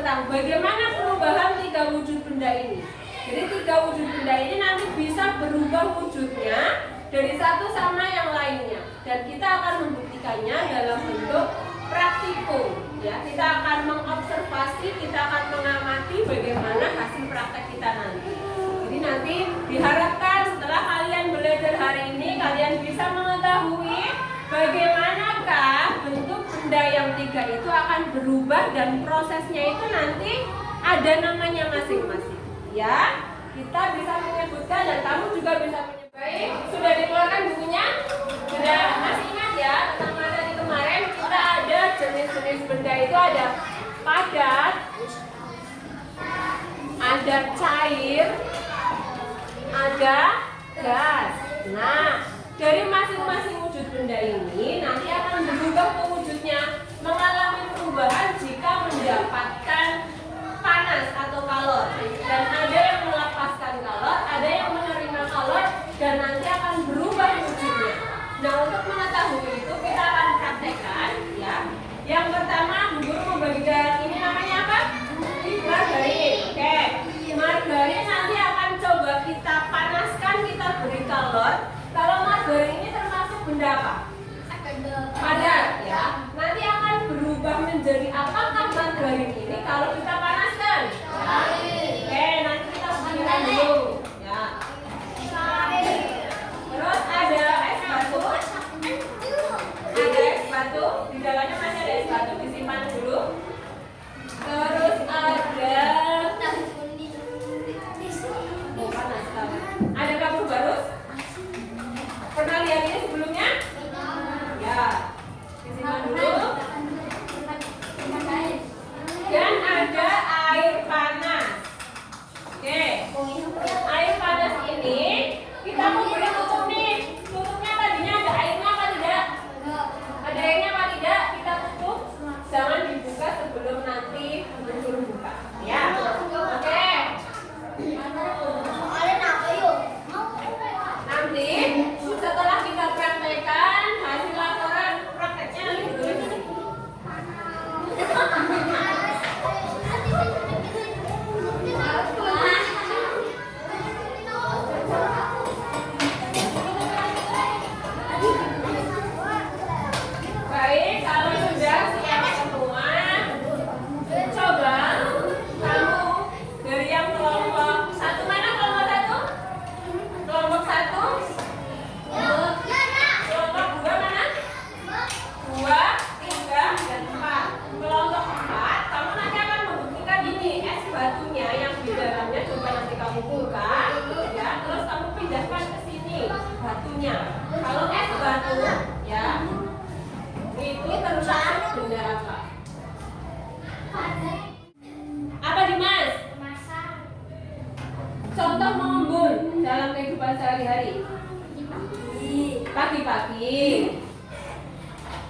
tentang bagaimana perubahan tiga wujud benda ini. Jadi tiga wujud benda ini nanti bisa berubah wujudnya dari satu sama yang lainnya, dan kita akan membuktikannya dalam bentuk praktikum. Ya, kita akan mengobservasi, kita akan mengamati bagaimana hasil praktek kita nanti. Jadi nanti diharapkan setelah kalian belajar hari ini, kalian bisa mengetahui bagaimanakah bentuk benda yang tiga itu akan berubah, dan prosesnya itu nanti ada namanya masing-masing. Ya, kita bisa menyebutkan dan kamu juga bisa menyebutkan. Sudah dikeluarkan bukunya? Sudah? Masih ingat ya tentang materi kemarin? Kita ada jenis-jenis benda itu, ada padat, ada cair, ada gas. Nah, dari masing-masing wujud benda ini nanti akan berubah wujudnya, mengalami perubahan jika mendapatkan panas atau kalor, dan ada yang melepaskan kalor, ada yang menerima kalor, garing ini termasuk benda apa? Padat ya. Nanti akan berubah menjadi apakah margarin ini kalau kita panaskan? Oke, nanti kita panaskan dulu ya. Terus ada es batu. Ada es batu, di dalamnya masih ada es batu, disimpan dulu. Terus ada kapur barus. Pernah lihat ini sebelumnya? Ya, disimpan dulu. Dan ada air panas. Oke, air panas ini kita mau beri tutup nih. Tutupnya tadinya ada airnya apa tidak? Ada airnya apa tidak? Kita tutup. Jangan dibuka sebelum nanti disuruh buka. Ya, oke. Nanti setelah kita praktekkan hasil laporan prakteknya nanti ditulis di sini. Baik, kalau sudah siap semua, coba kamu dari yang kelompok satu mana kelompok satu? Kelompok satu? Kelompok dua mana? Dua, tiga, dan empat. Kelompok empat, kamu nanti akan membuktikan ini es batunya yang di dalamnya. Coba nanti kamu buka, ya. Terus kamu pindahkan ke sini batunya. Kalau es batu, ya, itu termasuk benda apa? Apa Dimas? Contoh mengembun dalam kehidupan sehari-hari. Pagi-pagi.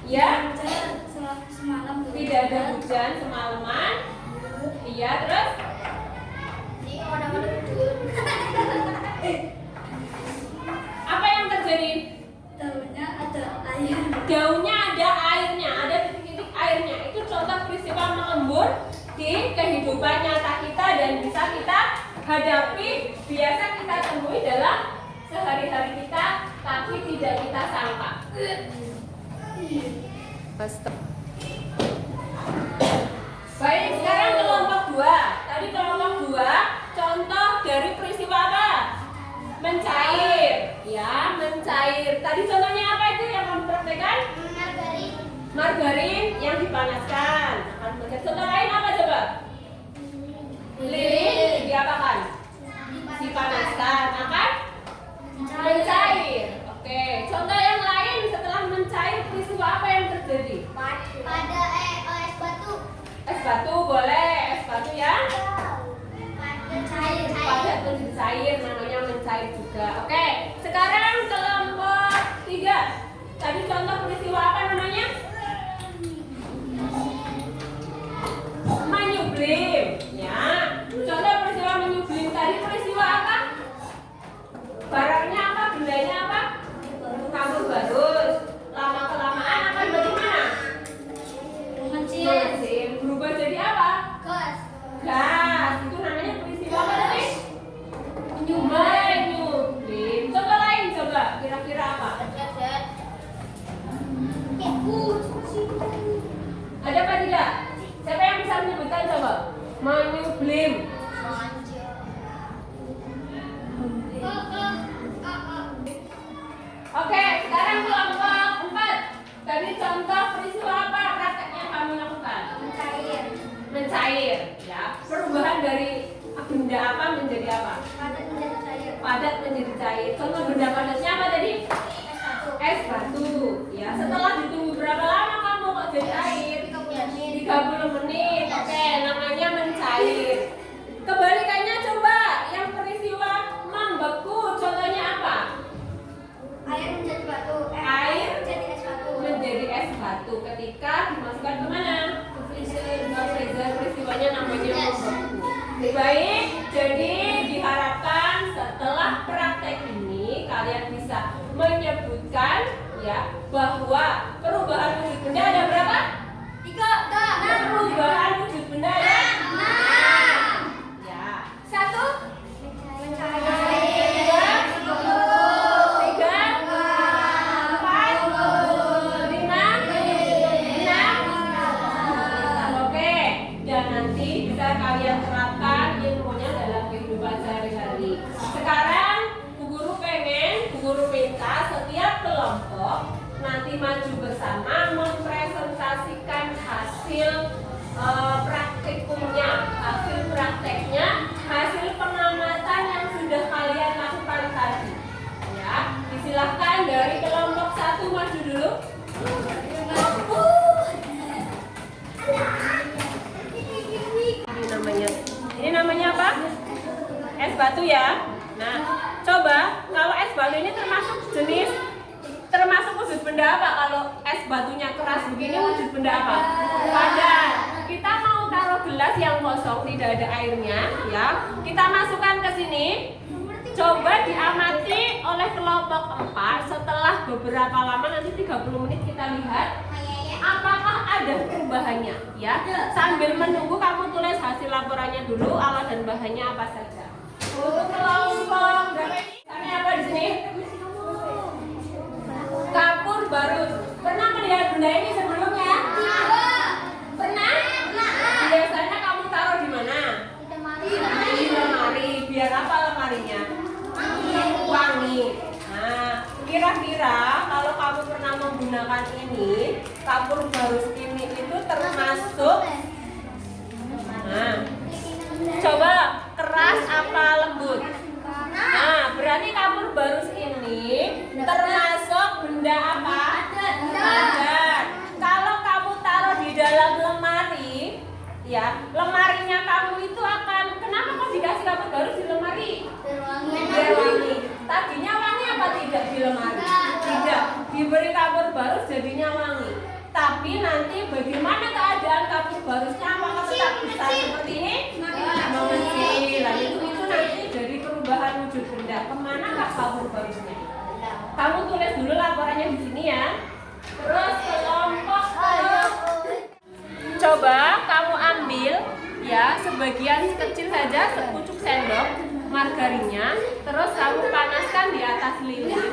Ya? Tidak ada hujan semalaman. Iya, terus? Apa yang terjadi? Daunnya ada airnya, ada titik-titik airnya. Itu contoh peristiwa mengembun di kehidupan nyata kita dan bisa kita hadapi, biasa kita temui dalam sehari-hari kita, tapi tidak kita sangka. Baik, sekarang kelompok 2. Tadi kelompok 2 contoh dari peristiwa apa? Mencair. Ya, mencair. Tadi contohnya apa itu yang kamu praktekkan? Margarin yang dipanaskan. Contoh lain apa coba? Lilin diapakan? Dipanaskan, akan mencair. Oke, contoh yang lain setelah mencair peristiwa apa yang terjadi? Es batu boleh, es batu ya? Padat menjadi cair, namanya mencair juga. Oke, sekarang kelompok 3. Tadi contoh peristiwa apa namanya? Menyublim, ya. Contoh peristiwa menyublim tadi peristiwa apa? Barangnya apa? Bendanya apa? Kapur barus. Lama kelamaan akan bagaimana? Mengecil. Berubah jadi apa? Gas. Itu namanya peristiwa apa tadi? Menyublim. Contoh lain coba. Kira-kira apa? Ada apa tidak? Siapa yang bisa menyebutkan coba? Menyublim. Oke, sekarang kelompok 4. Tadi contoh peristiwa apa prakteknya kami lakukan? Mencair, ya. Perubahan dari benda apa menjadi apa? Padat menjadi cair. Contoh benda padatnya apa tadi? Es batu. Ya, setelah ditunggu berapa lama kamu kok jadi air? 30 menit. Oke, namanya mencair. Kebalikannya coba, yang peristiwa membeku, contohnya apa? Air menjadi batu. Air menjadi es batu. Ketika dimasukkan ke mana? Ke freezer. Peristiwanya namanya membeku. Baik, jadi diharapkan setelah praktek ini kalian bisa menyebutkan ya bahwa perubahan wujud benda ada berapa? 3. Perubahan wujud benda ya? 6. kelompok nanti maju bersama mempresentasikan hasil praktikumnya, hasil prakteknya, hasil pengamatan yang sudah kalian lakukan tadi. Ya, disilahkan dari kelompok 1 maju dulu. Ini namanya apa? Es batu ya. Nah, coba kalau es batu ini termasuk wujud benda apa? Kalau es batunya keras begini wujud benda apa? Padat. Kita mau taruh gelas yang kosong tidak ada airnya, ya. Kita masukkan ke sini. Coba diamati oleh kelompok 4. Setelah beberapa lama, nanti 30 menit kita lihat apakah ada perubahannya, ya. Sambil menunggu kamu tulis hasil laporannya dulu, alat dan bahannya apa saja. Untuk kelompok berapa ini apa di sini? Kapur barus. Pernah melihat benda ini sebelumnya? Pernah? Biasanya kamu taruh di mana? Di lemari. Biar apa lemarinya? Wangi. Nah, kira-kira kalau kamu pernah menggunakan ini, kapur barus ini itu termasuk, nah, coba keras apa lembut? Nah, berarti kapur barus ini termasuk benda apa? Padat. Kalau kamu taruh di dalam lemari, ya, lemarinya kamu itu akan, kenapa kok dikasih kapur barus di lemari? Biar wangi. Tadinya wangi apa tidak di lemari? Tidak. Diberi kapur barus jadinya wangi. Tapi nanti bagaimana keadaan kapur barusnya? Apakah tetap bisa seperti ini? Mengecil. Nah, itu nanti dari perubahan wujud benda. Kemana kapur barusnya? Kamu tulis dulu laporannya di sini ya. Terus kelompok. Coba kamu ambil ya sebagian kecil saja, sepucuk sendok margarinnya, terus kamu panaskan di atas lilin.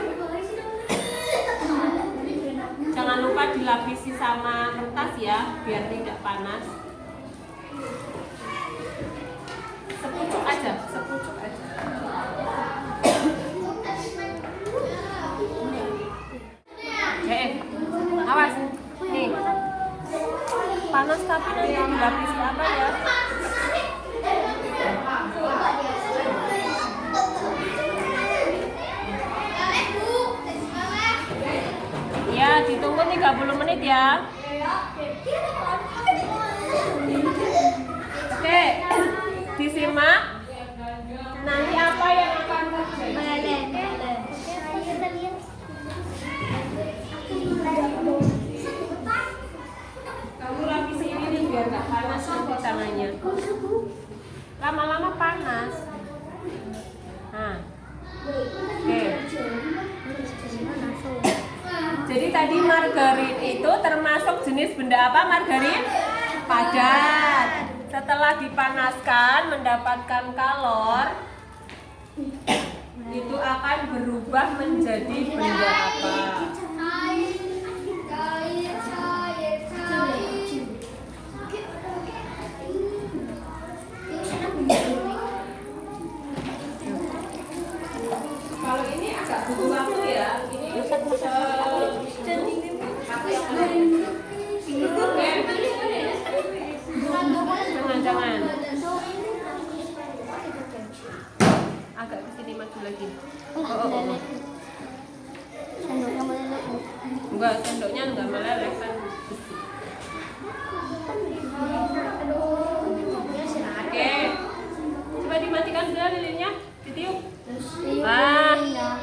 Jangan lupa dilapisi sama kertas ya, biar tidak panas. Sepucuk aja, sepucuk aja. Awas, nih. Panas tapi nanti dilapisi apa ya? Ya, ditunggu 30 menit ya. Oke, disimak. Nanti apa yang akan terjadi? Kamu lapisi ini nih biar gak panas nanti tangannya. Lama-lama panas. Nah, oke. Jadi tadi margarin itu termasuk jenis benda apa? Margarin padat. Setelah dipanaskan mendapatkan kalor, itu akan berubah menjadi benda apa? Kalau ini agak butuh waktu ya. Ini jangan. Agak kesini maju lagi. Enggak, sendoknya enggak meleleh kan. Oke. Coba dimatikan dulu lilinnya, ditiup. Nah,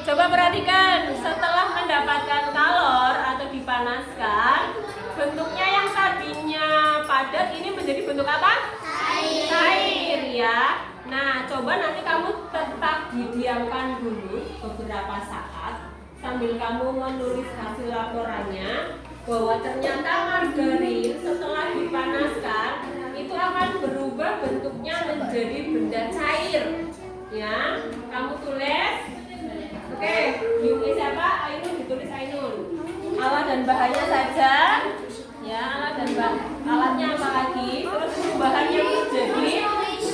coba perhatikan setelah mendapatkan kalor atau dipanaskan, bentuknya yang tadinya padat ini menjadi bentuk apa? Cair ya. Nah, coba nanti kamu tetap didiamkan dulu beberapa saat sambil kamu menulis hasil laporannya bahwa ternyata margarin setelah dipanaskan itu akan berubah bentuknya menjadi benda cair. Ya, kamu tulis. Oke, Yumi siapa? Ainun, ditulis Ainun. Alat dan bahannya saja. Ya, alat dan alatnya apa lagi? Terus bahannya menjadi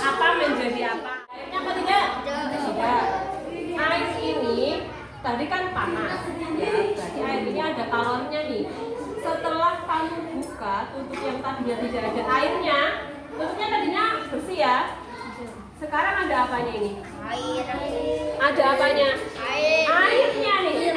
apa menjadi apa? Airnya apa tidak? Tidak. Air ini tadi kan panas. Ya, aja. Dan airnya, maksudnya tadinya bersih ya. Sekarang ada apanya ini? Air. Ada apanya? Air. Airnya nih.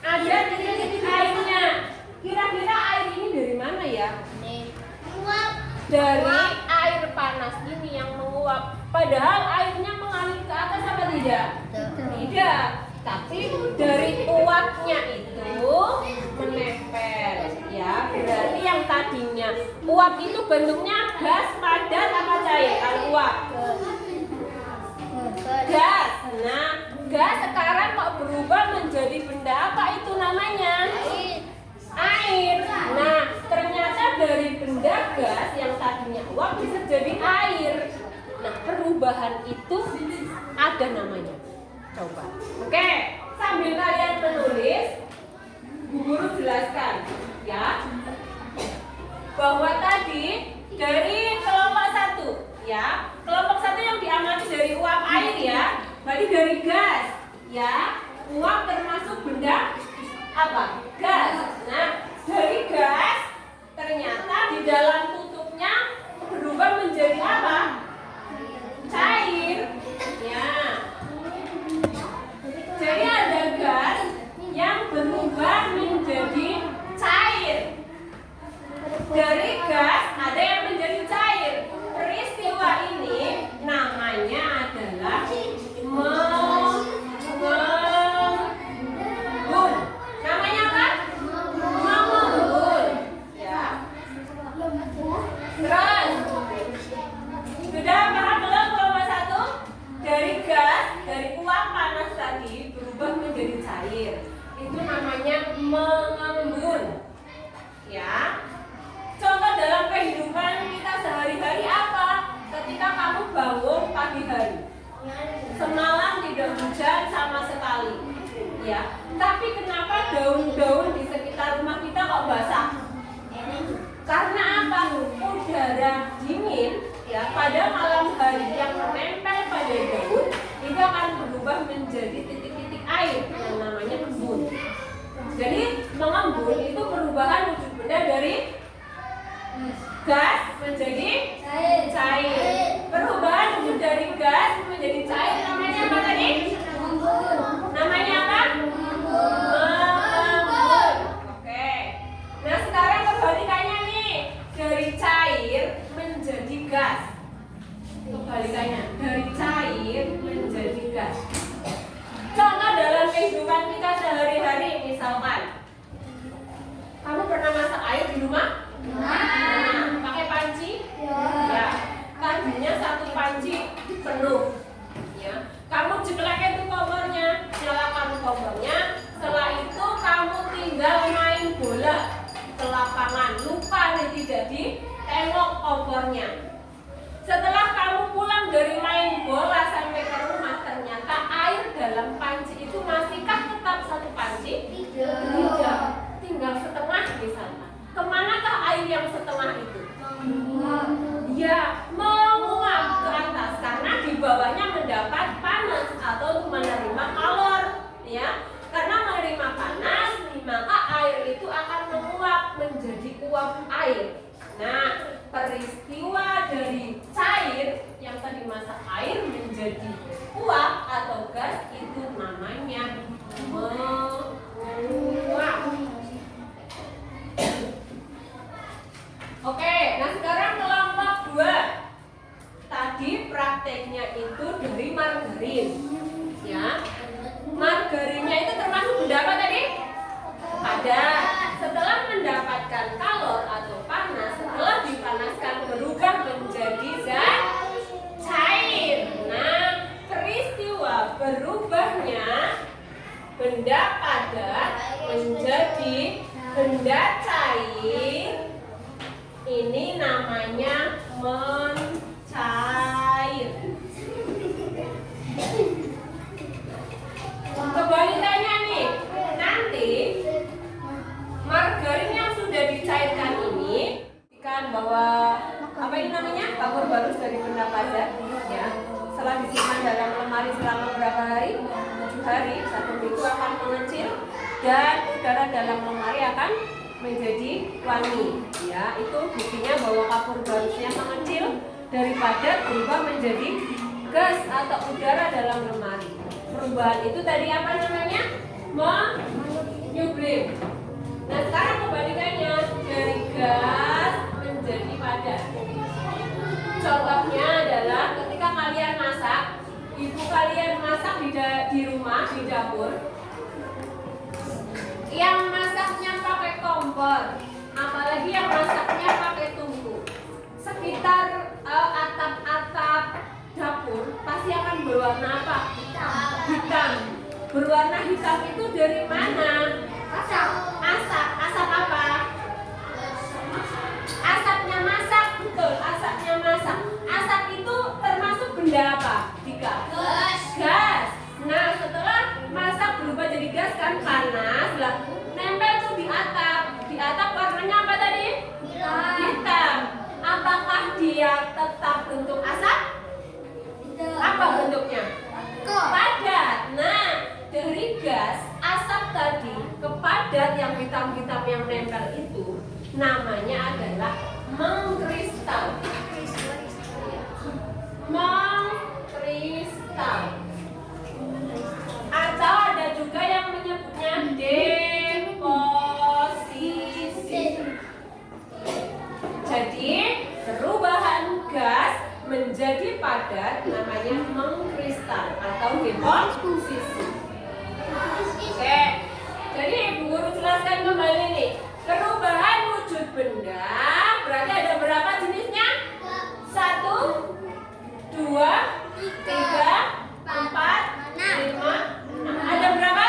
Ada titik-titik airnya. Kira-kira air ini dari mana ya? Nih. Uap. Dari air panas ini yang menguap. Padahal airnya mengalir ke atas apa tidak? Tidak. Tapi dari uapnya itu menempel. Ya, berarti yang tadinya uap itu bentuknya gas, padat, apa cair? Kalau uap gas. Nah, gas sekarang kok berubah menjadi benda apa itu namanya? Air. Nah, ternyata dari benda gas yang tadinya uap bisa jadi air. Nah, perubahan itu ada namanya. Coba. Oke, sambil kalian menulis, Bu Guru jelaskan ya. Bahwa tadi dari kelompok 1 ya. Kelompok 1 yang diamati dari uap air ya. Berarti dari gas ya. Uap termasuk benda apa? Gas. Nah, dari gas ternyata di dalam tutupnya berubah menjadi apa? Cair. Ya. Jadi ada gas yang berubah menjadi cair. Dari gas ada yang menjadi cair. Peristiwa ini namanya adalah mengembun. Namanya apa? Mengembun. Ya. Terus sudah paham belum kelompok 1? Dari gas, dari uap panas tadi berubah menjadi cair. Itu namanya mengembun. Ya. Contoh dalam kehidupan kita sehari-hari apa? Ketika kamu bangun pagi hari, semalam tidak hujan sama sekali, ya. Tapi kenapa daun-daun di sekitar rumah kita kok basah? Karena apa? Udara dingin, ya, pada malam hari yang menempel pada daun itu akan berubah menjadi titik-titik air yang namanya embun. Jadi mengembun itu perubahan wujud benda dari gas menjadi cair. Perubahan wujud dari gas menjadi cair namanya apa tadi? Namanya apa? Mengembun. Oke. Nah, sekarang kebalikannya nih. Dari cair menjadi gas. Kebalikannya, dari cair menjadi gas. Contoh dalam kehidupan kita sehari-hari, misalkan kamu pernah masak air di rumah? Nah, pakai panci? Ya. Tadinya satu panci penuh. Ya. Kamu jeklek itu kompornya, nyalakan kompornya. Setelah itu kamu tinggal main bola ke lapangan. Lupa nih tidak ditengok kompornya. Setelah kamu pulang dari main bola sampai ke rumah, ternyata air dalam panci itu masihkah tetap satu panci? Tidak. Tinggal setengah di sana. Kemanakah air yang setengah itu? Ya, menguap ke atas karena di bawahnya mendapat panas atau menerima kalor, ya. Karena menerima panas, maka air itu akan menguap menjadi uap air. Nah, peristiwa dari cair yang tadi masak air menjadi uap atau gas itu namanya menguap. Oke, nah sekarang kelompok 2. Tadi prakteknya itu dari margarin. Ya. Margarinnya itu termasuk benda apa tadi? Padat. Setelah mendapatkan kalor atau panas, setelah dipanaskan berubah menjadi zat cair. Nah, peristiwa berubahnya benda padat menjadi benda cair ini namanya mencair. Kebalikannya nih, nanti margarin yang sudah dicairkan ini kan bahwa apa ini namanya kapur bagus dari benda padat, ya. Setelah disimpan dalam lemari selama berapa hari? 7 hari, 1 minggu akan mengecil dan udara dalam lemari akan menjadi wangi. Ya, itu buktinya bahwa kapur barusnya mengecil dari padat berubah menjadi gas atau udara dalam lemari. Perubahan itu tadi apa namanya? Menyublim. Nah, sekarang kebalikannya, dari gas menjadi padat. Contohnya adalah ketika kalian masak, ibu kalian masak di rumah, di dapur, yang masaknya pakai kompor, apalagi yang masaknya pakai tungku, sekitar atap-atap dapur pasti akan berwarna apa? Hitam. Berwarna hitam itu dari mana? Asap. Asap apa? Asapnya masak, betul. Asapnya masak. Asap itu termasuk benda apa? Dika? Gas. Nah, setelah masak berubah jadi gas kan panas, lah nempel tuh di atap. Di atap warnanya apa tadi? Hitam. Apakah dia tetap bentuk asap? Apa bentuknya? Padat. Nah, dari gas asap tadi ke padat yang hitam-hitam yang nempel itu namanya adalah mengkristal. Mengkristal. Atau ada juga yang menyebutnya deposisi. Jadi perubahan gas menjadi padat namanya mengkristal atau deposisi. Oke, jadi Ibu Guru jelaskan kembali nih. Perubahan wujud benda berarti ada berapa jenisnya? 1, 2, 3, 4, 5, 6. Ada berapa?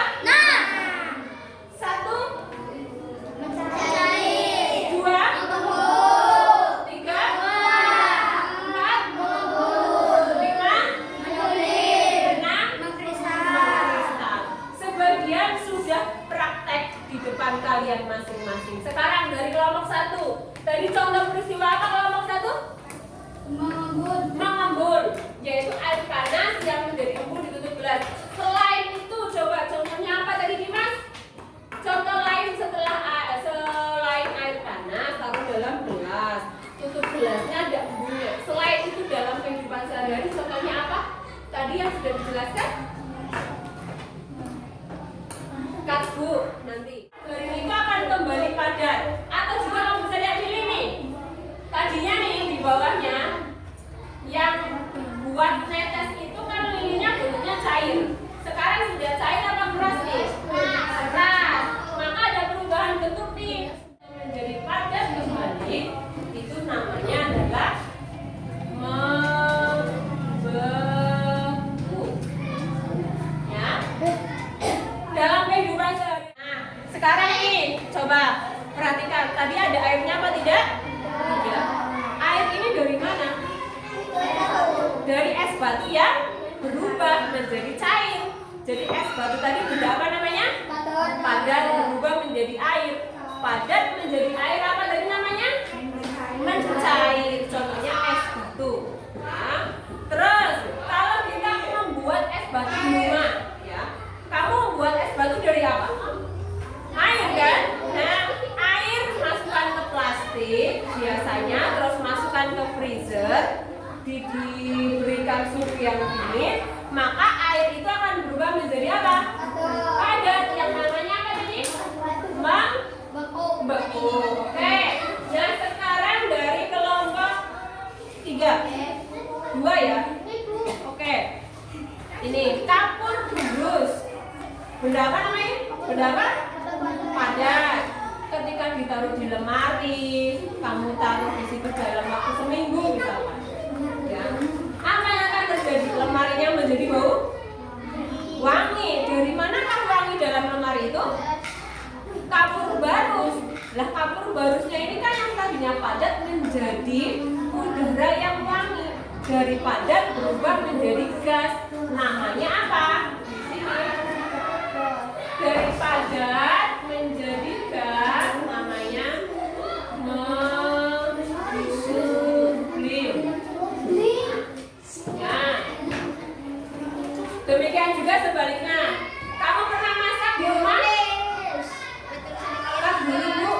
1, 2, 3, 4, 5, 6. Sebagian sudah praktek di depan kalian masing-masing. Sekarang dari kelompok 1. Tadi contoh peristiwa apa kelompok 1? Mengembun, yaitu air panas yang menjadi embun ditutup gelas. Selain itu, coba contohnya apa tadi Dimas? Contoh lain selain air panas taruh dalam gelas, tutup gelasnya ada embunnya. Selain itu dalam kehidupan sehari-hari contohnya apa? Tadi yang sudah dijelaskan? Cut Bu, nanti. Dari itu akan kembali padat. Atau juga kamu bisa lihat di sini. Tadinya nih di bawahnya yang buat netes itu kan lilinnya bentuknya cair. Sekarang sudah cair apa keras nih? Keras. Maka ada perubahan bentuk nih menjadi padat kembali. Itu namanya adalah membeku. Ya. Dalam kehidupan sehari. Nah, sekarang ini coba perhatikan. Tadi ada airnya apa tidak? Tidak. Air ini dari mana? Dari es batu yang berubah menjadi cair. Jadi es batu tadi benda apa namanya? Padat berubah menjadi air. Padat menjadi air apa tadi namanya? Mencair. Contohnya es batu. Nah, terus kalau kita membuat es batu di rumah, ya, kamu membuat es batu dari apa? Air kan? Nah, air masukkan ke plastik biasanya, terus masukkan ke freezer. Diberikan suhu yang dingin, maka air itu akan berubah menjadi apa? Padat. Yang namanya apa tadi? Membeku. Oke. Dan sekarang dari kelompok 3, 2 ya. Oke. Ini kapur barus. Benda apa namanya? Benda apa? Padat. Ketika ditaruh di lemari, kamu taruh di situ dalam waktu seminggu misalkan. Ya. Apa yang akan terjadi? Lemarinya menjadi bau wangi. Dari mana kan wangi dalam lemari itu? Kapur barus. Lah kapur barusnya ini kan yang tadinya padat menjadi udara yang wangi. Dari padat berubah menjadi gas. Namanya apa? Dari padat menjadi gas namanya menyublim. Ya. Demikian juga sebaliknya. Kamu pernah masak di rumah? Masak dulu Bu.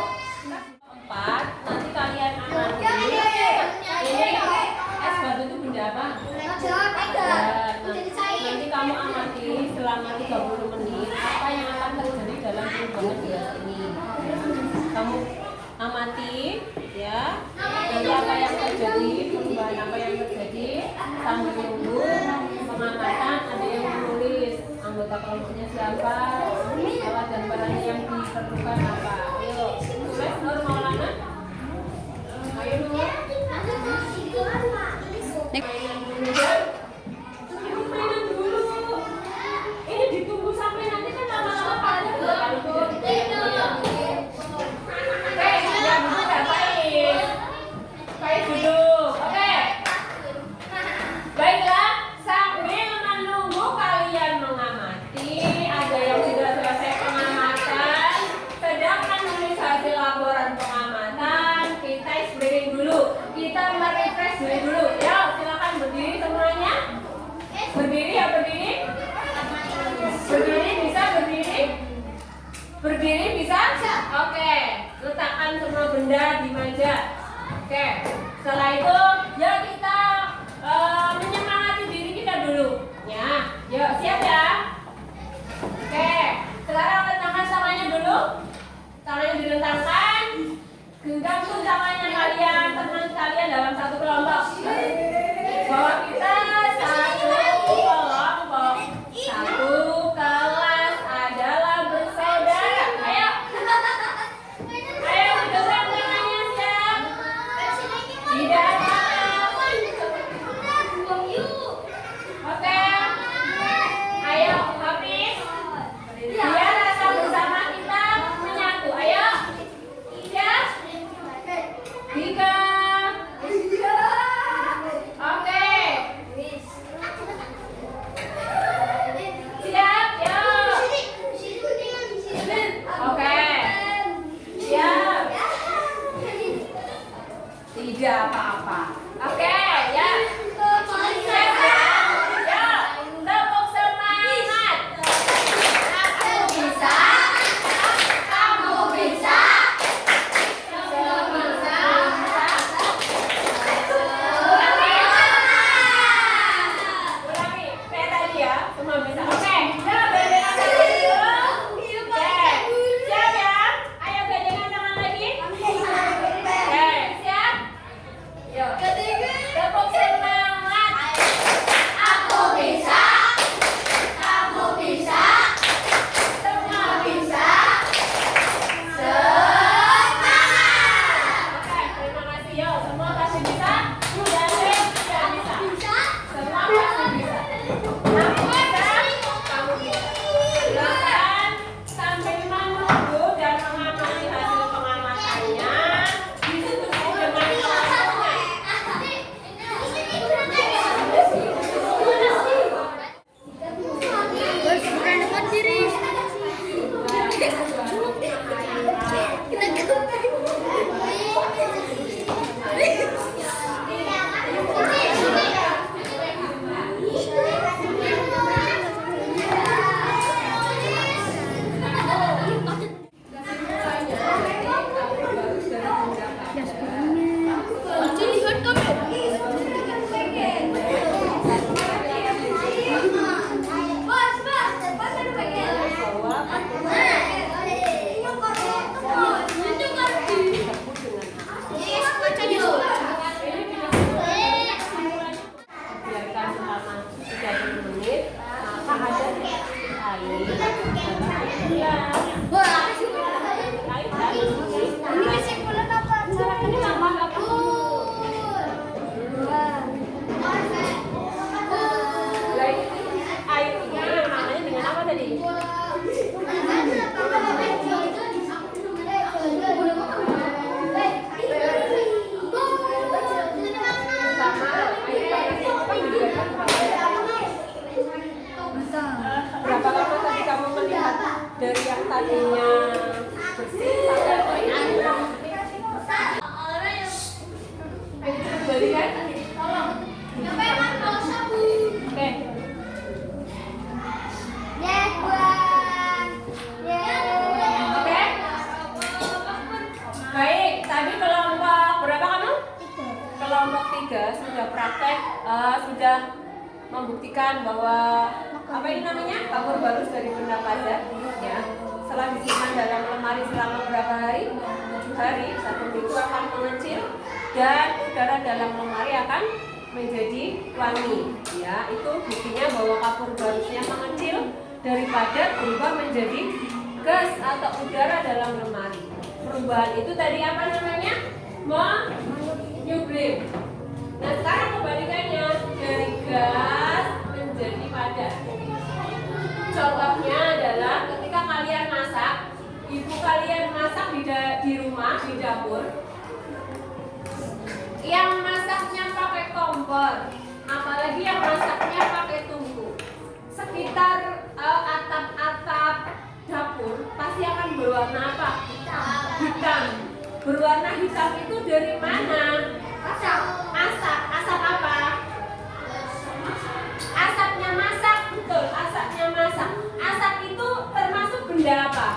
sambil nunggu pengamatan ada yang menulis anggota kelompoknya siapa, alat dan barang yang diperlukan apa. Ayo tulis Nur Maulana. Ayo Nur. Mainan dulu kan? Ibu mainan dulu. Ini ditunggu sampai nanti kan lama-lama pada kalau tidak. Oke, yang udah baik. Baik dulu. Oke. Baiklah, sambil menunggu kalian mengamati, ada yang sudah selesai pengamatan, sedang menulis hasil laporan pengamatan. Kita breaking dulu, kita merefresh dulu. Ya, silakan berdiri semuanya. Berdiri ya berdiri. Berdiri bisa berdiri. Berdiri bisa? Oke, letakkan semua benda di meja. Oke, setelah itu ya kita menyemangati diri kita dulu. Ya, yuk siap ya. Oke, sekarang rentangkan tangannya dulu. Tangannya direntangkan. Genggam tuh tangannya kalian, teman kalian dalam satu kelompok. Bahwa kita satu kelompok, satu kelas adalah bersaudara. Ayo, ayo genggam tangannya siap. Tidak ada. Oke, ayo Hafiz. Biar rasa bersama kita menyatu. Ayo, siap. 3. Oke. Siap, yuk. Oke. Siap. Tidak apa-apa. Oke, ya. Siap ya. Yuk, tepuk semangat. Aku bisa. Kamu bisa. Ulangi, kayak tadi ya, semua bisa. Oke, yuk gandengan tangan dulu. Oke, siap ya? Ayo gandengan tangan lagi. Oke, siap? Yuk, tepuk semangat. Aku bisa. Kamu bisa. Semua bisa. Semangat. Oke, terima kasih. Yuk, semua pasti bisa. Sudah tidak bisa. Semua pasti bisa. Kamu bisa. Kamu bisa. Silakan sambil menunggu dan mengamati hasil pengamatannya. Diskusi dengan kelompoknya. Biarkan selama 30 menit, maka ada air air ini namanya dengan apa tadi? Berapa lama tadi kamu melihat dari yang tadinya bersih sampai kembali kan? Oke. Oke. Baik, tadi kelompok berapa kamu? Kelompok 3 sudah praktek, sudah membuktikan bahwa apa ini namanya kapur bagus dari benda padat ya. Setelah disimpan dalam lemari selama berapa hari? 7 hari, 1 minggu akan mengecil dan udara dalam lemari akan menjadi wangi. Ya, itu buktinya bahwa kapur barusnya mengecil daripada berubah menjadi gas atau udara dalam lemari. Perubahan itu tadi apa namanya? Menyublim. Nah, sekarang kebalikannya, dari gas menjadi padat. Contohnya adalah ketika kalian masak, ibu kalian masak di rumah, di dapur, yang masaknya pakai kompor, apalagi yang masaknya pakai tungku, sekitar atap-atap dapur pasti akan berwarna apa? Hitam. Berwarna hitam itu dari mana? Asap. Asap apa? Asapnya masak, betul. Asapnya masak. Asap itu termasuk benda apa?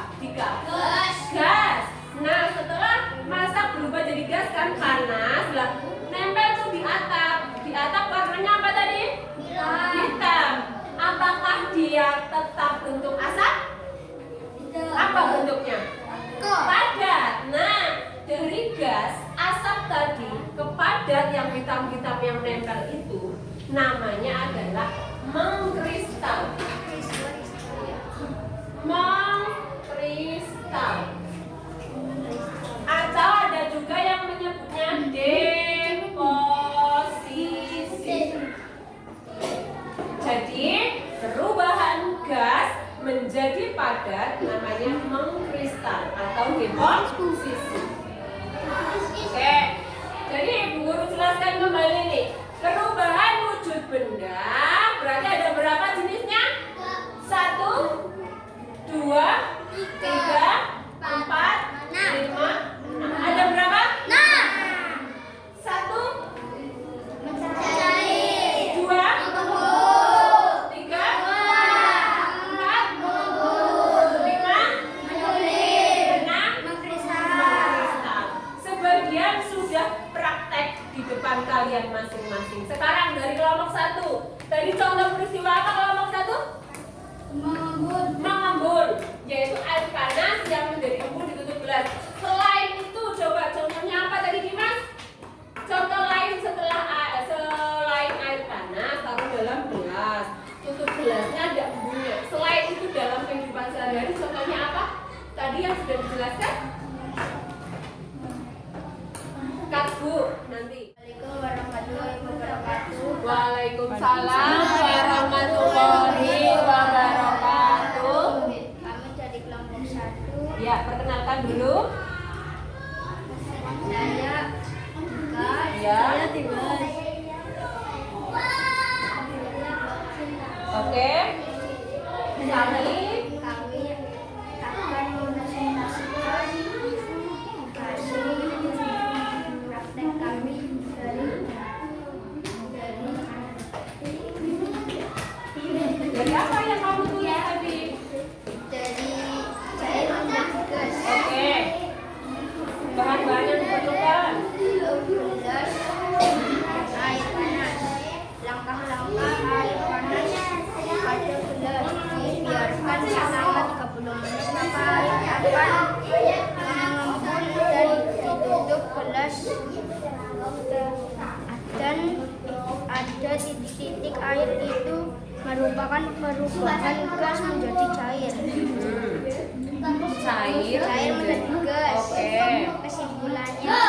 Gas. Nah, setelah masak berubah jadi gas kan panas, lah nempel tuh di atap. Di atap warnanya apa tadi? Hitam. Apakah dia tetap bentuk asap? Apa bentuknya? Padat. Nah, dari gas asap tadi ke padat yang hitam-hitam yang nempel itu namanya adalah mengkristal. Mengkristal. Atau ada juga yang menyebutnya deposisi. Jadi perubahan gas menjadi padat namanya mengkristal atau deposisi. Oke, jadi Ibu Guru jelaskan kembali nih. Perubahan wujud benda berarti ada berapa jenisnya? 1, 2, 3, 4, 5, 6. Ada berapa? 1, 2, 3, 4, 5, 6. Sebagian sudah praktek di depan kalian masing-masing. Sekarang dari kelompok 1. Tadi contoh peristiwa apa kelompok 1? Mengembun, yaitu air panas yang menjadi embun ditutup gelas. Selain itu, coba contohnya apa tadi Dimas? Contoh lain selain air panas taruh dalam gelas, tutup gelasnya ada embunnya. Selain itu dalam kehidupan sehari-hari contohnya apa? Tadi yang sudah dijelaskan? Kak Bu, nanti. Waalaikumsalam warahmatullahi wabarakatuh. Kami dari kelompok 1. Ya, perkenalkan dulu. Saya Ya. Oke. kami akan menpresentasikan hasil praktek kami Dari apa yang kamu tulis tadi? dari cair menjadi gas. Oke. Bahan-bahan yang diperlukan. Gelas, air panas. Langkah-langkah air panas pada gelas dibiarkan selama 30 menit maka air akan mengembun dan ditutup gelas dan ada titik-titik air itu merupakan perubahan gas menjadi cair. Cair menjadi gas. Oke. Kesimpulannya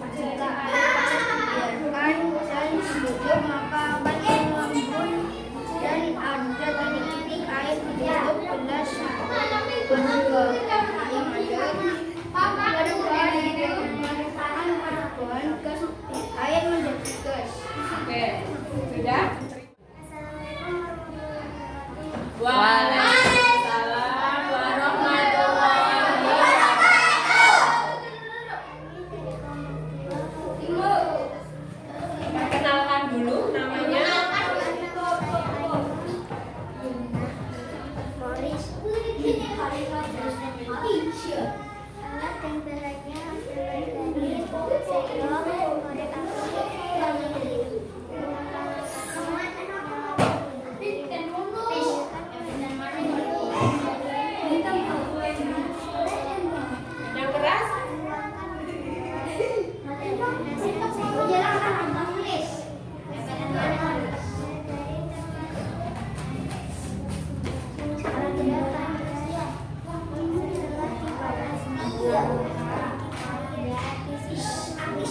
jika air panas dibiarkan dan ditutup maka akan mengembun dan ada titik-titik air di tutup gelas perubahan gas air menjadi gas. Oke. Sudah? Waalaikumsalam warahmatullahi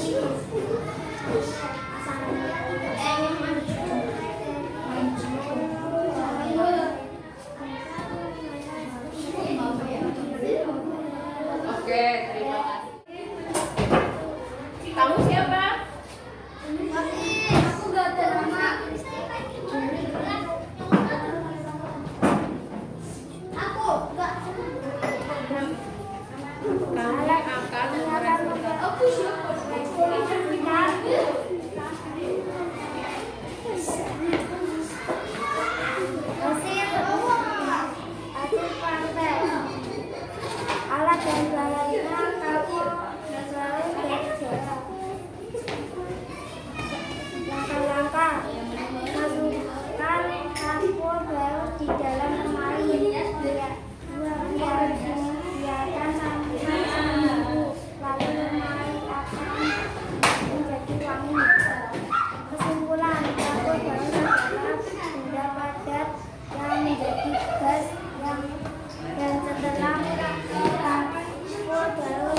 Oke, terima kasih. Kamu siapa? Aku gak ada nama. Aku gak. Kamu akan merespon. Aku siapa? Hasil pantai. Alat dan bahannya kamu selalu dari jarak. Langkah-langkah masukkan sampul baru di dalam lemari. Biarkan sampai seminggu, lalu lemari akan menjadi wangi. Kesimpulan, sampul baru adalah benda padat yang menjadi gas dan setelah sampul baru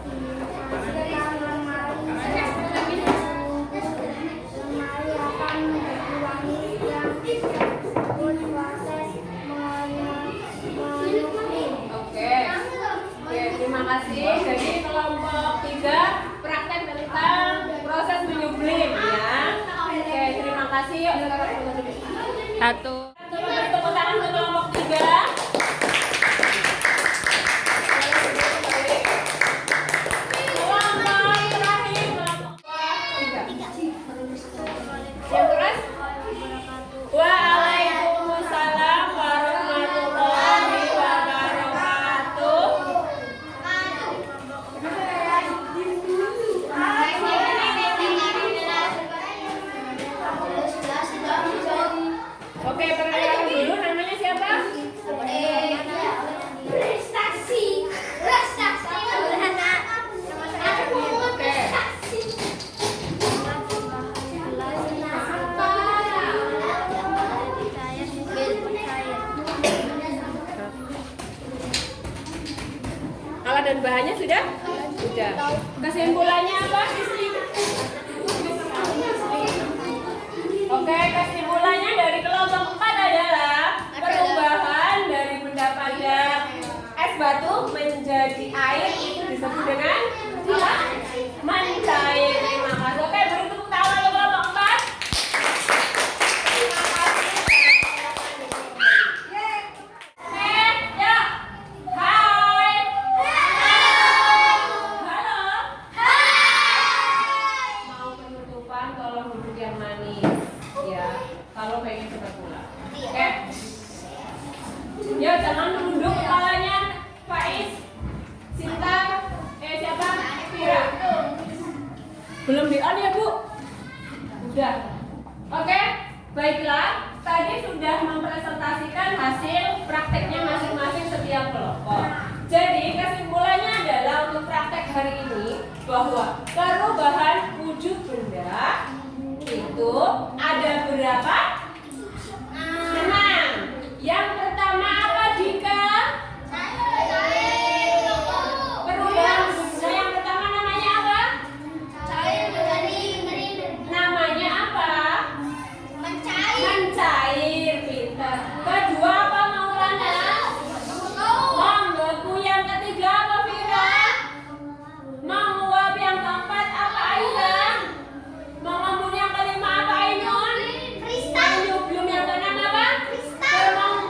dimasukkan lemari lemari akan menjadi wangi yang disebut proses menuklir. Oke, terima kasih. Jadi kelompok 3 praktek tentang proses menyublim ya. Oke, terima kasih. Yuk, sekarang kita duduk. Satu. Coba beri tepuk tangan ke kelompok 3. Kelompok terakhir, kelompok 3. Yang keras? Waalaikumsalam warahmatullahi wabarakatuh. Oke, perkenalan dulu, namanya siapa? Prestasi. Oke. Alat dan bahannya sudah? Sudah. Kesimpulannya apa? Oke, kesimpulannya dari kelompok 4 adalah perubahan dari benda padat es batu menjadi air itu disebut dengan apa? Mencair. Terima kasih. Oke, beri tepuk tangan untuk kelompok 4. Terima kasih. Ya. Hai. Halo. Mau penutupan tolong duduk yang manis ya. Kalau pengen cepat pulang. Oke. Ya, jangan menunduk kepalanya. Faiz, Sinta, siapa? Fira. Belum di on ya, Bu? Udah. Oke, baiklah. Tadi sudah mempresentasikan hasil prakteknya masing-masing setiap kelompok. Jadi kesimpulannya adalah untuk praktek hari ini bahwa perubahan wujud benda itu ada berapa? 6. Yang pertama apa, Dika? Perubahan benda yang pertama namanya apa? Namanya apa? Mencair, pintar. Kedua apa, Maulana? Membeku. Yang ketiga apa, Fira? Menguap. Yang keempat apa, Aisyah? Mengembun. Yang kelima apa, Ainun? Menyublum. Yang keenam apa?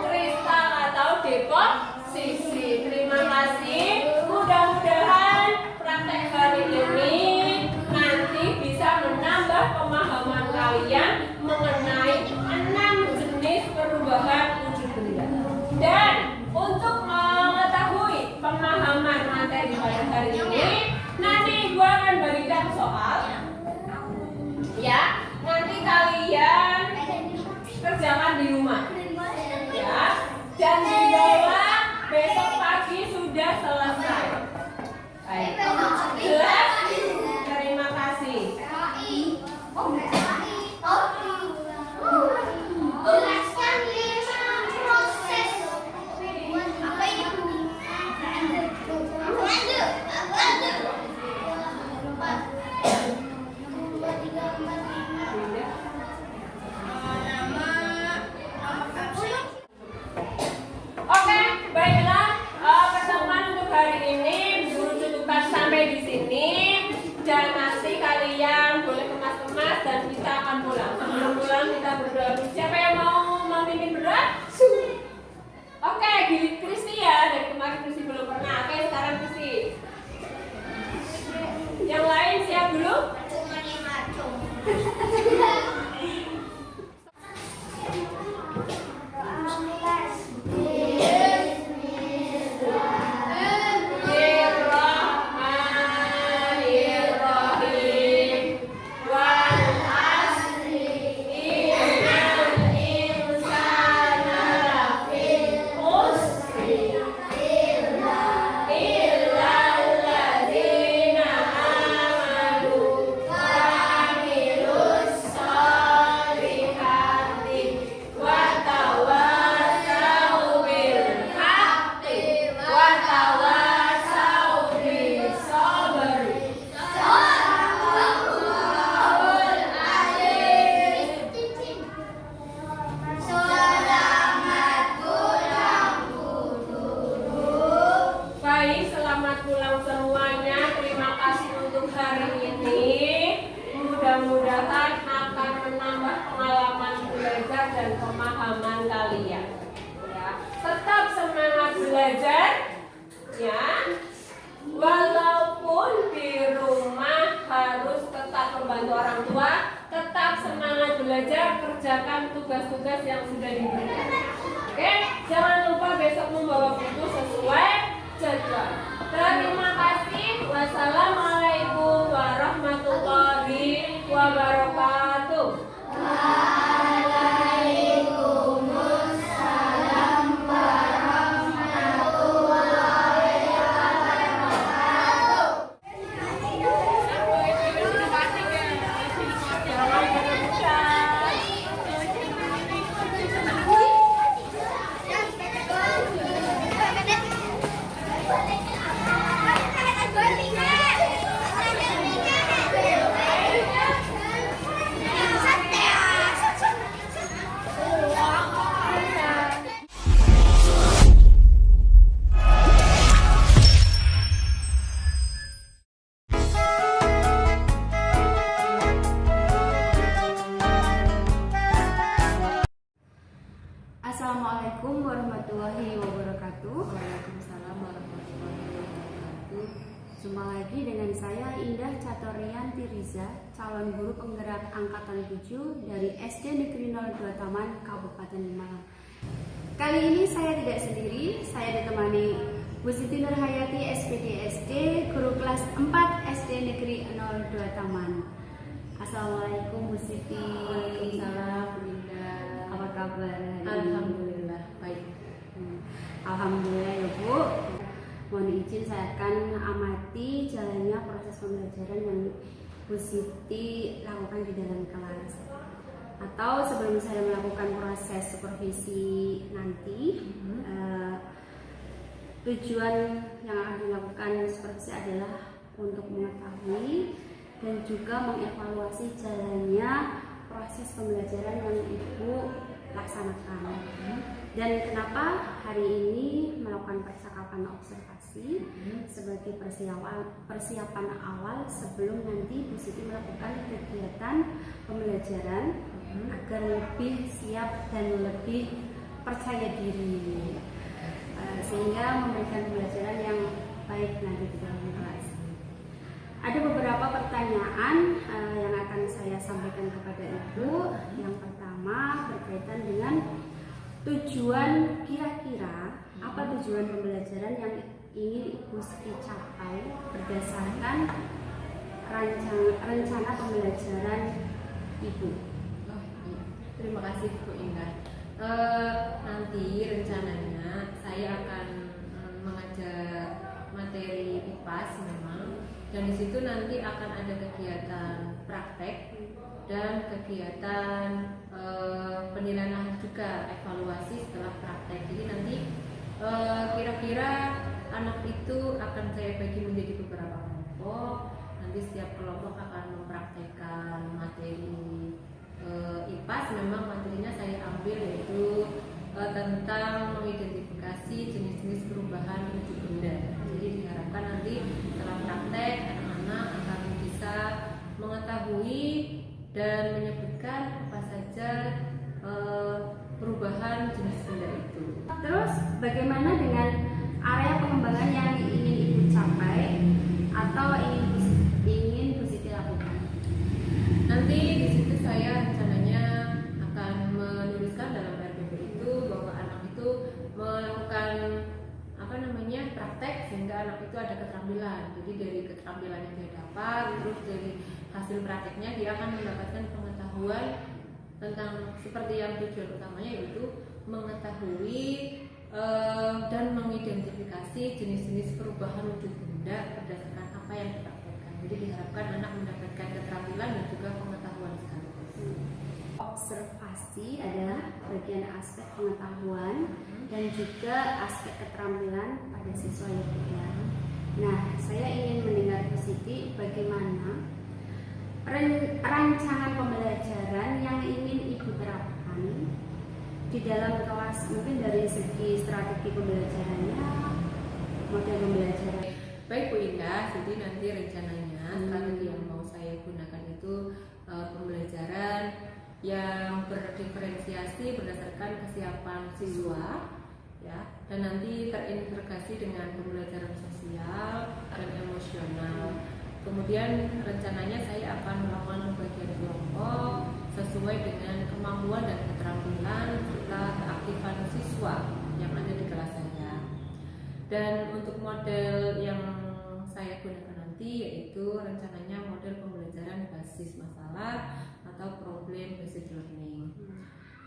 Kristal atau deposisi. Terima kasih. Mudah-mudahan praktek hari ini nanti bisa menambah pemahaman kalian mengenai 6 jenis perubahan wujud benda. Dan untuk mengetahui pemahaman materi pada hari ini, nanti gua akan berikan soal. Ya, nanti kalian kerjakan di rumah. Ya, dan dibawa besok pagi sudah selesai. Baik. Jelas? Terima kasih. Jelaskan 5 proses. Apa itu? Lanjut. hujan, nanti kalian boleh kemas-kemas dan kita akan pulang. Sebelum pulang kita berdoa. Siapa yang mau memimpin berdoa? Oke, Gili Kristi ya. Dari kemarin Kristi belum pernah. Oke, sekarang Kristi. Yang lain siap dulu? Mudah-mudahan akan menambah pengalaman belajar dan pemahaman kalian. Ya, tetap semangat belajar, ya. Walaupun di rumah harus tetap membantu orang tua, tetap semangat belajar, kerjakan tugas-tugas yang sudah diberikan. Oke, jangan lupa besok membawa buku sesuai jadwal. Terima kasih. Wassalamualaikum warahmatullahi wabarakatuh. Waalaikumsalam warahmatullahi wabarakatuh. Assalamualaikum warahmatullahi wabarakatuh. Waalaikumsalam warahmatullahi wabarakatuh. Jumpa lagi dengan saya Indah Catorianti Riza, calon guru penggerak angkatan 7 dari SD Negeri 02 Taman, Kabupaten Malang. Kali ini saya tidak sendiri, saya ditemani Bu Siti Nurhayati SPD SD, guru kelas 4 SD Negeri 02 Taman. Assalamualaikum Bu Siti. Waalaikumsalam Bu Indah. Apa kabar? Alhamdulillah baik. Alhamdulillah ya Bu. Mohon izin saya akan amati jalannya proses pembelajaran yang Bu Siti lakukan di dalam kelas. Atau sebelum saya melakukan proses supervisi nanti, tujuan yang akan dilakukan supervisi adalah untuk mengetahui dan juga mengevaluasi jalannya proses pembelajaran yang Ibu laksanakan. Dan kenapa hari ini melakukan percakapan observasi sebagai persiapan awal sebelum nanti Bu Siti melakukan kegiatan pembelajaran agar lebih siap dan lebih percaya diri, sehingga memberikan pembelajaran yang baik nanti di dalam kelas. Ada beberapa pertanyaan yang akan saya sampaikan kepada Ibu. Yang pertama berkaitan dengan tujuan, kira-kira apa tujuan pembelajaran yang ingin Ibu Siti capai berdasarkan rencana pembelajaran Ibu. Terima kasih Bu Indah. Nanti rencananya saya akan mengajar materi IPAS memang, dan di situ nanti akan ada kegiatan praktek dan kegiatan penilaian akhir juga, evaluasi setelah praktek. Jadi nanti kira-kira anak itu akan saya bagi menjadi beberapa kelompok. Nanti setiap kelompok akan mempraktekkan materi IPAS. Memang materinya saya ambil yaitu tentang mengidentifikasi jenis-jenis perubahan wujud benda. Jadi diharapkan nanti setelah praktek anak-anak akan bisa bagaimana dengan area pengembangan yang ingin Ibu capai atau ingin Bu Siti lakukan? Nanti di situ saya rencananya akan menuliskan dalam RPP itu bahwa anak itu melakukan praktek sehingga anak itu ada keterampilan. Jadi dari keterampilan yang dia dapat, terus dari hasil prakteknya dia akan mendapatkan pengetahuan tentang seperti yang tujuan utamanya yaitu mengetahui dan mengidentifikasi jenis-jenis perubahan wujud benda berdasarkan apa yang dipraktekkan. Jadi diharapkan anak mendapatkan keterampilan dan juga pengetahuan sekaligus. Observasi adalah bagian aspek pengetahuan dan juga aspek keterampilan pada siswa yang belajar. Nah, saya ingin mendengar Bu Siti bagaimana rancangan pembelajaran yang ingin Ibu terapkan di dalam kelas, mungkin dari segi strategi pembelajarannya, model pembelajaran. Baik Bu Indah, jadi nanti rencananya strategi yang mau saya gunakan itu pembelajaran yang berdiferensiasi berdasarkan kesiapan siswa, ya, dan nanti terintegrasi dengan pembelajaran sosial dan emosional. Kemudian rencananya saya akan melakukan pembagian kelompok sesuai dengan kemampuan dan keterampilan serta keaktifan siswa yang ada di kelas saya. Dan untuk model yang saya gunakan nanti yaitu rencananya model pembelajaran basis masalah atau problem based learning.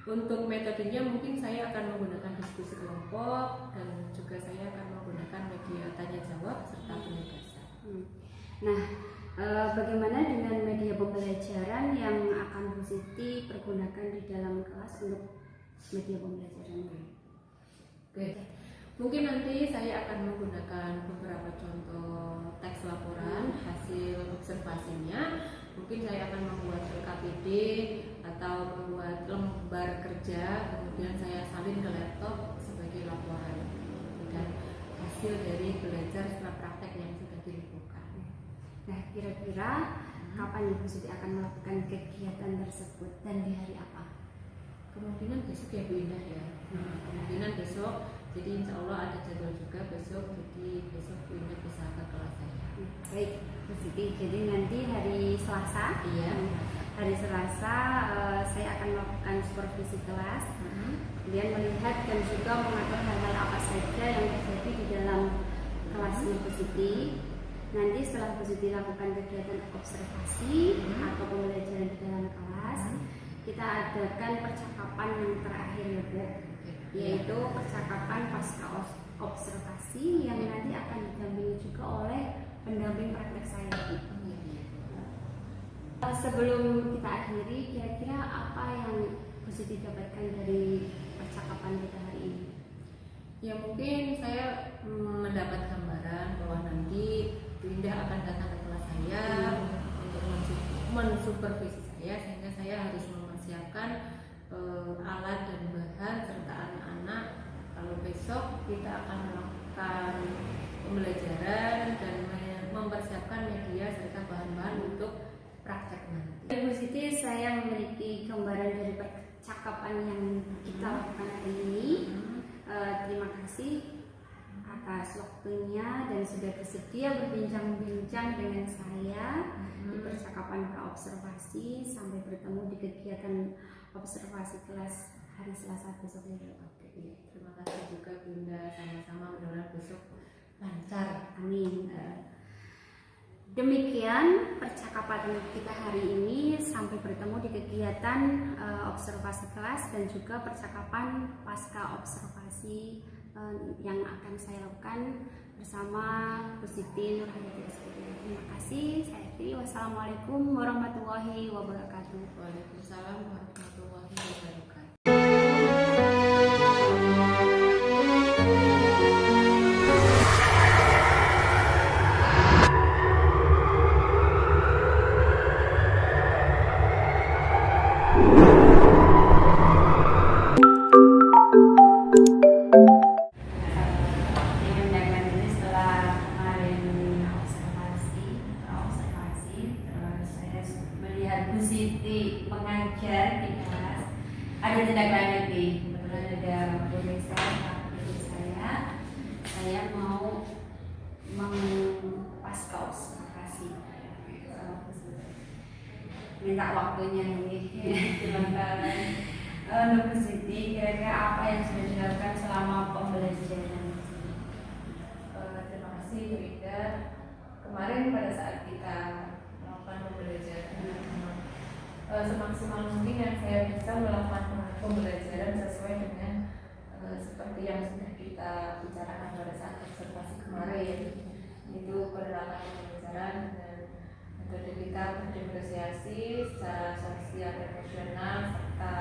Untuk metodenya mungkin saya akan menggunakan diskusi kelompok dan juga saya akan menggunakan media tanya jawab serta penugasan. Nah, bagaimana dengan media pembelajaran yang akan Bu Siti pergunakan di dalam kelas untuk media pembelajaran? Oke. Mungkin nanti saya akan menggunakan beberapa contoh teks laporan hasil observasinya. Mungkin saya akan membuat LKPD atau membuat lembar kerja, kemudian saya salin ke laptop sebagai laporan dan hasil dari belajar setelah praktek yang sudah dilakukan. Nah, kira-kira kapan Ibu Siti akan melakukan kegiatan tersebut dan di hari apa? Kemungkinan besok ya Bu Indah ya. Kemungkinan besok. Jadi insya Allah ada jadwal juga besok. Jadi besok Bu Indah bisa ke kelas saya. Baik, Bu Siti. Jadi nanti hari Selasa. Iya. Hari Selasa saya akan melakukan supervisi kelas, kemudian melihat dan juga mengatur hal-hal apa saja yang terjadi di dalam kelasnya Bu Siti. Nanti setelah Bu Siti lakukan kegiatan observasi atau pembelajaran di dalam kelas, kita adakan percakapan yang terakhir ya Bu, yaitu percakapan pasca observasi yang nanti akan didampingi juga oleh pendamping praktek saya. Sebelum kita akhiri, kira-kira apa yang Bu Siti dapatkan dari percakapan kita hari ini? Ya mungkin saya mendapat gambaran bahwa nanti Bu Indah akan datang ke kelas saya untuk mensupervisi saya, sehingga saya harus mempersiapkan alat dan bahan serta anak-anak. Kalau besok kita akan melakukan pembelajaran dan mempersiapkan media serta bahan-bahan untuk praktek nanti. Bu Siti, saya memiliki gambaran dari percakapan yang kita lakukan hari ini. Terima kasih atas waktunya dan sudah bersedia berbincang-bincang dengan saya di percakapan praobservasi. Sampai bertemu di kegiatan observasi kelas hari Selasa besok ya. Oke, terima kasih juga Bunda, sama-sama mudah-mudahan besok lancar. Amin. Demikian percakapan kita hari ini. Sampai bertemu di kegiatan observasi kelas dan juga percakapan pasca observasi yang akan saya lakukan bersama Bu Siti Nurhayati SPDI. Terima kasih. Saya akhiri. Wassalamualaikum warahmatullahi wabarakatuh. Waalaikumsalam warahmatullahi wabarakatuh. Ada tindak lanjut nih, kebetulan ada boneka sama ibu saya. saya mau mengupas kaos. Terima kasih. Minta waktunya ini. Silakan. Untuk Bu Siti, kira-kira apa yang sudah dilakukan selama pembelajaran? Terima kasih Bu Ida. Kemarin pada saat kita melakukan pembelajaran, semaksimal mungkin yang saya bisa melakukan pembelajaran sesuai dengan seperti yang sudah kita bicarakan pada saat observasi kemarin, itu penerapan pembelajaran dan metode kita berdifferensiasi secara sosial dan emosional serta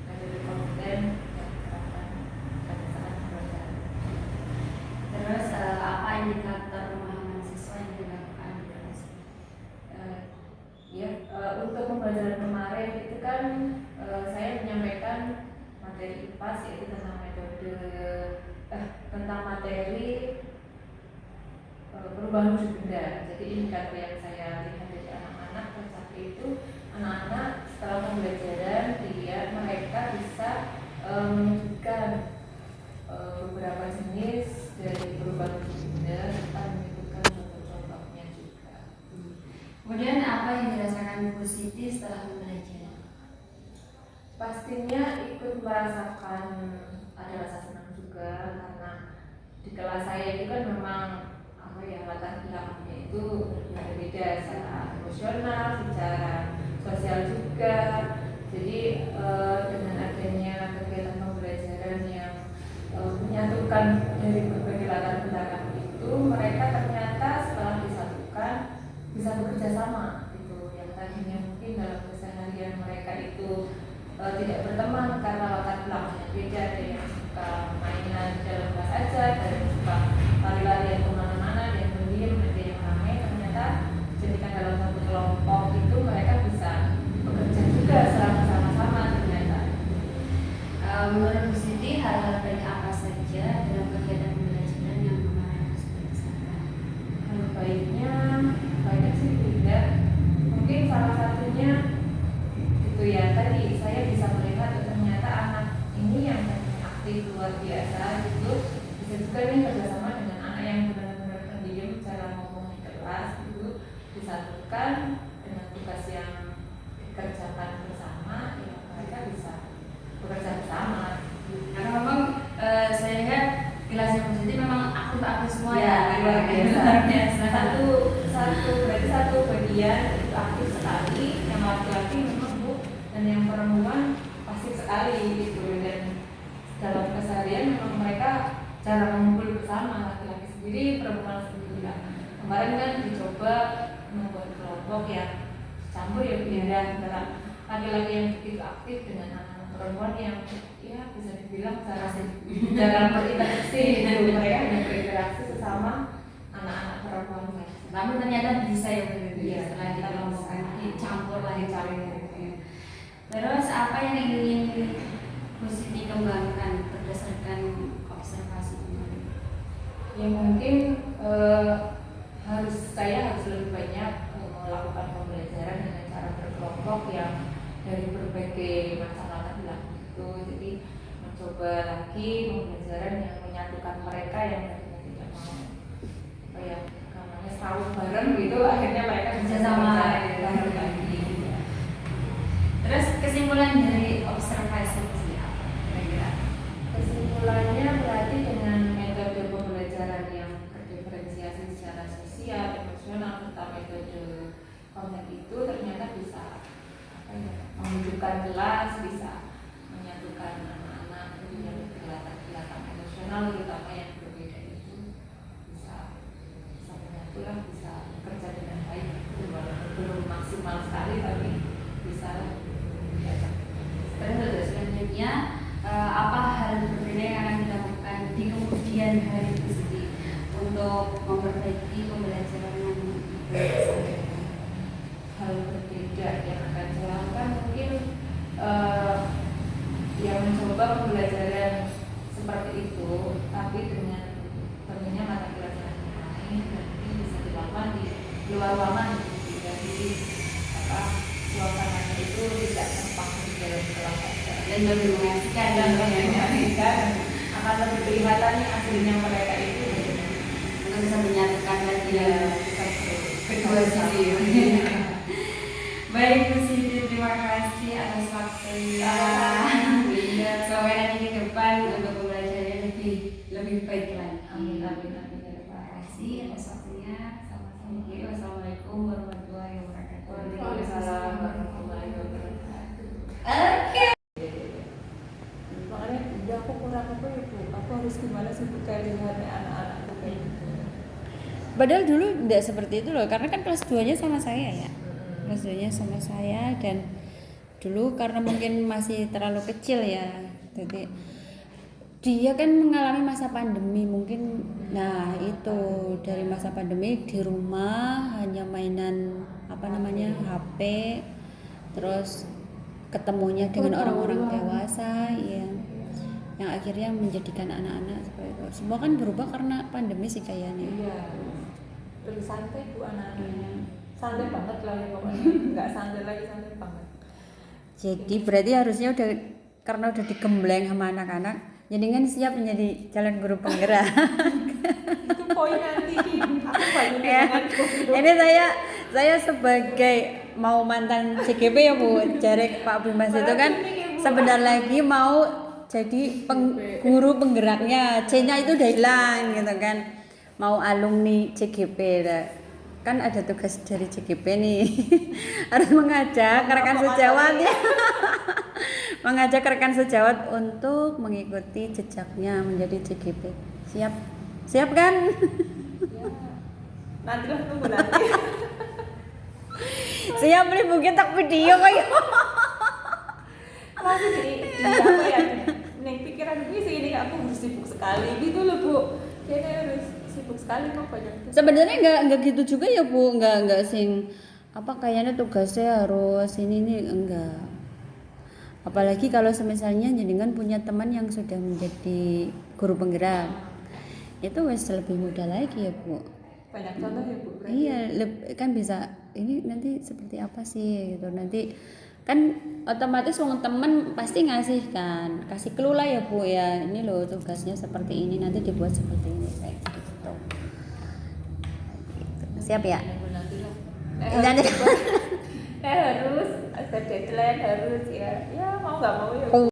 metode kompeten yang diterapkan pada saat pembelajaran. Terus apa indikator pemahaman siswa yang dilakukan di kelas? Untuk pembelajaran kemarin itu kan saya menyampaikan materi IPAS yaitu tentang metode tentang materi perubahan wujud benda. Jadi indikator yang saya lihat dari anak-anak pada saat itu, anak-anak setelah pembelajaran mereka bisa menyebutkan beberapa jenis dari perubahan wujud benda serta menyebutkan contoh-contohnya juga. Kemudian apa yang dirasakan Bu Siti setelah belajar? Pastinya ikut merasakan ada rasa senang juga karena di kelas saya itu kan memang latar belakangnya itu berbeda secara emosional, secara sosial juga. Jadi dengan adanya kegiatan pembelajaran yang menyatukan dari berbagai latar belakang itu, mereka ternyata setelah disatukan bisa bekerja sama gitu. Yang tadinya mungkin dalam keseharian mereka itu tidak berteman karena latar belakangnya beda, ada yang suka mainan di dalam kelas aja, ada yang suka lari-larian kemana-mana, ada yang pendiam, ada yang ramai. Ternyata jadikan dalam satu kelompok itu mereka bisa bekerja juga sama-sama ternyata. Menurut Bu Siti, hal-hal baik apa saja dalam kegiatan pembelajaran yang kemarin sudah disampaikan? Hal baiknya banyak sih tidak. Mungkin salah satunya itu ya tadi saya bisa melihat ternyata anak ini yang aktif luar biasa itu bisa juga nih kerjasama dengan anak yang benar-benar pendiam cara ngomong di kelas itu disatukan dengan tugas yang dikerjakan bersama, ya mereka bisa bekerja bersama. Karena memang saya lihat kelasnya Bu Siti memang aktif semua ya. Luar biasa. Luar biasa. Berarti satu bagian itu aktif sekali, yang laki-laki memang Bu, dan yang perempuan pasif sekali gitu. Dan dalam keseharian memang mereka cara mengumpul bersama, laki-laki sendiri, perempuan sendiri. Kemarin kan dicoba membuat kelompok yang campur ya beda antara laki-laki yang begitu aktif dengan anak perempuan yang ya bisa dibilang jarang berinteraksi gitu. Mereka hanya berinteraksi sesama anak-anak perempuan. Namun ternyata bisa ya Bu Siti. Iya, Setelah kita kita lakukan dicampur lagi Dicampur. Terus apa yang ingin Bu Siti kembangkan berdasarkan observasi ini? Ya mungkin saya harus lebih banyak melakukan pembelajaran dengan cara berkelompok yang dari berbagai macam latar belakang itu. Jadi mencoba lagi pembelajaran yang menyatukan mereka yang tadinya tidak mau namanya sahur bareng gitu, akhirnya mereka bisa Sama. bareng lagi. Terus kesimpulan dari observasi ini apa kira-kira? Kesimpulannya berarti dengan metode pembelajaran yang terdiferensiasi secara sosial, emosional, serta metode konten itu ternyata bisa menunjukkan kelas, bisa menyatukan anak-anak yang latar belakang emosional terutama yang berbeda itu bisa menyatulah, bisa bekerja dengan baik. Walaupun belum maksimal sekali tapi bisa diajak. Terus selanjutnya apa hal berbeda yang akan dilakukan di kemudian hari Bu Siti untuk memperbaiki pembelajaran yang hal berbeda yang akan saya lakukan mungkin yang mencoba pembelajaran seperti itu tapi dengan tentunya mata pelajaran yang lain dan ini bisa dilakukan di luar ruangan jadi suasananya itu tidak terpaku di dalam kelas saja dan lebih mengasihkan dan akan lebih kelihatan nih aslinya mereka itu menyatukan lagi kedua sisi. Baik Bu Siti, terima kasih atas waktunya. Sampai nanti ke depan untuk pembelajarannya lebih baik lagi. Amin, amin, amin. Terima kasih atas waktunya. Sama-sama. Wassalamualaikum warahmatullahi wabarakatuh. Waalaikumsalam warahmatullahi wabarakatuh. Oke. Makanya udah aku kurang apa ya Bu, aku harus gimana sih Bu kayak lihat anak-anakku kayak gitu. Padahal dulu tidak seperti itu loh, karena kan kelas 2-nya sama saya ya. Kelas 2-nya sama saya, dan dulu karena mungkin masih terlalu kecil ya. Jadi dia kan mengalami masa pandemi mungkin. Nah, itu dari masa pandemi di rumah hanya mainan HP, terus ketemunya dengan orang-orang dewasa yang akhirnya menjadikan anak-anak seperti itu. Semua kan berubah karena pandemi sih kayaknya. Iya, lebih santai Bu anak-anaknya, santai banget lah ya pokoknya, nggak santai lagi, santai banget. Jadi berarti harusnya karena udah digembleng sama anak-anak, jadi kan siap menjadi calon guru penggerak. Itu poin nanti aku banyak Ya. dengan Ini saya sebagai mau mantan CGP ya Bu, jari Pak Bimas itu kan sebentar lagi mau jadi guru penggeraknya, C-nya itu udah hilang gitu kan, mau alumni CGP kan ada tugas dari CGP nih. Harus mengajak rekan sejawat ya. Mengajak rekan sejawat untuk mengikuti jejaknya menjadi CGP. Siap kan? nanti lah, tunggu nanti. Siap nih, mungkin tak video kayak. Masih di apa ya? Neng pikiran gue sih ini aku harus sibuk sekali gitu loh Bu. Kayaknya harus sibuk sekali kok banyak. Sebenarnya nggak gitu juga ya Bu, nggak sing apa kayaknya tugasnya harus ini nih, enggak. Apalagi kalau misalnya jenengan punya teman yang sudah menjadi guru penggerak, itu wes lebih mudah lagi ya Bu. Banyak contoh ya Bu. Berarti. Iya, kan bisa ini nanti seperti apa sih gitu. Nanti kan otomatis wong temen pasti ngasih kan, kasih clue lah ya Bu ya. Ini loh tugasnya seperti ini, nanti dibuat seperti ini kayak gitu. Siap ya? Nanti lah. Nanti Harus ada deadline, harus ya mau nggak mau ya.